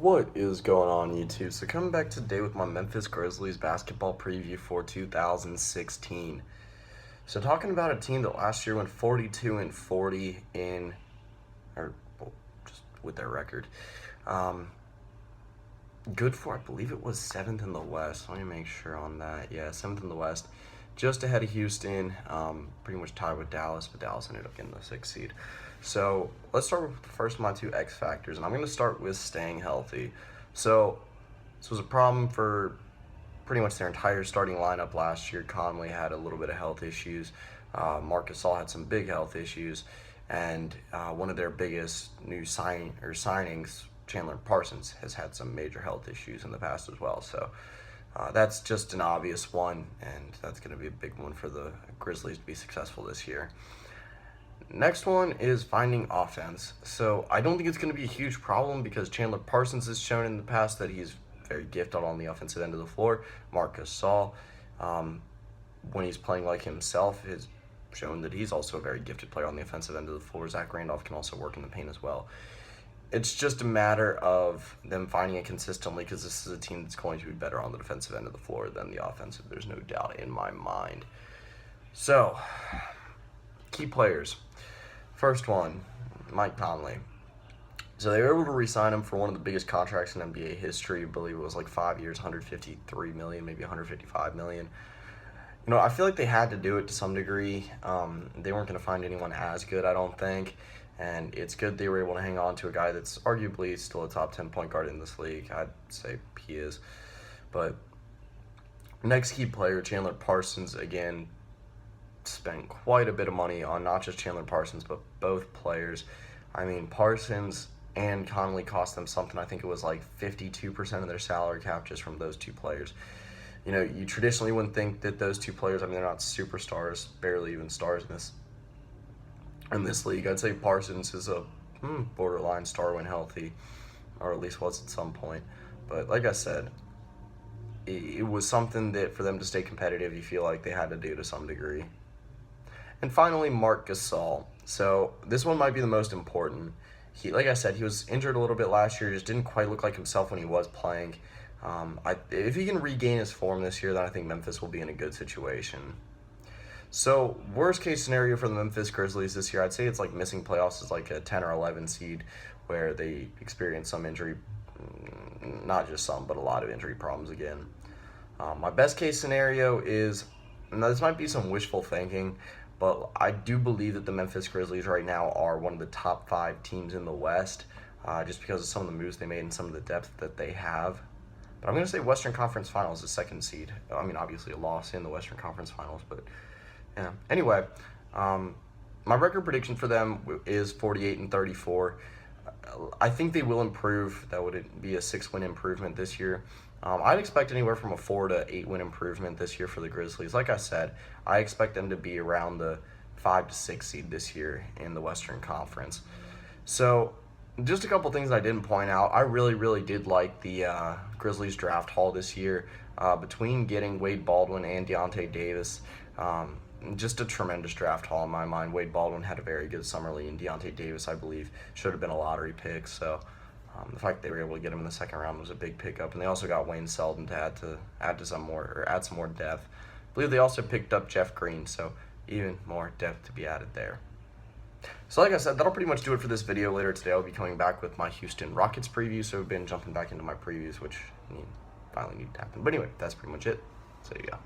What is going on, YouTube? So coming back today with my Memphis Grizzlies basketball preview for 2016. So talking about a team that last year went 42-40 just with their record. Good for, I believe it was 7th in the West. Let me make sure on that. Yeah, 7th in the West. Just ahead of Houston, pretty much tied with Dallas, but Dallas ended up getting the 6th seed. So let's start with the first of my two X factors, and I'm going to start with staying healthy. So this was a problem for pretty much their entire starting lineup last year. Conley had a little bit of health issues. Marc Gasol had some big health issues, and one of their biggest new signings, Chandler Parsons, has had some major health issues in the past as well. So that's just an obvious one, and that's going to be a big one for the Grizzlies to be successful this year. Next one is finding offense. So I don't think it's going to be a huge problem because Chandler Parsons has shown in the past that he's very gifted on the offensive end of the floor. Marc Gasol, when he's playing like himself, has shown that he's also a very gifted player on the offensive end of the floor. Randolph can also work in the paint as well. It's just a matter of them finding it consistently because this is a team that's going to be better on the defensive end of the floor than the offensive. There's no doubt in my mind. So, key players. First one, Mike Conley. So they were able to re-sign him for one of the biggest contracts in NBA history. I believe it was like 5 years, $153 million, maybe $155 million. You know, I feel like they had to do it to some degree. They weren't going to find anyone as good, I don't think. And it's good they were able to hang on to a guy that's arguably still a top 10 point guard in this league. I'd say he is. But next key player, Chandler Parsons, again, spent quite a bit of money on not just Chandler Parsons, but both players. I mean, Parsons and Conley cost them something. I think it was like 52% of their salary cap just from those two players. You know, you traditionally wouldn't think that those two players, I mean, they're not superstars, barely even stars in this league. I'd say Parsons is a borderline star when healthy, or at least was at some point. But like I said, it was something that for them to stay competitive, you feel like they had to do to some degree. And finally, Marc Gasol. So this one might be the most important. Like I said, he was injured a little bit last year, just didn't quite look like himself when he was playing. If he can regain his form this year, then I think Memphis will be in a good situation. So worst case scenario for the Memphis Grizzlies this year, I'd say it's like missing playoffs is like a 10 or 11 seed where they experience some injury, not just some, but a lot of injury problems again. My best case scenario is, and this might be some wishful thinking, but I do believe that the Memphis Grizzlies right now are one of the top 5 teams in the West, just because of some of the moves they made and some of the depth that they have. But I'm going to say Western Conference Finals is 2nd seed. I mean, obviously a loss in the Western Conference Finals, but yeah. Anyway, my record prediction for them is 48-34. I think they will improve. That would be a 6-win improvement this year. I'd expect anywhere from a 4 to 8 win improvement this year for the Grizzlies. Like I said, I expect them to be around the 5 to 6 seed this year in the Western Conference. So just a couple things I didn't point out. I really did like the Grizzlies draft haul this year. Between getting Wade Baldwin and Deontay Davis, just a tremendous draft haul in my mind. Wade Baldwin had a very good summer league, and Deontay Davis, I believe, should have been a lottery pick. So the fact they were able to get him in the 2nd round was a big pickup, and they also got Wayne Selden to add some more depth. I believe they also picked up Jeff Green, so even more depth to be added there. So like I said, that'll pretty much do it for this video. Later today, I'll be coming back with my Houston Rockets preview, so I've been jumping back into my previews, which finally need to happen. But anyway, that's pretty much it. So yeah.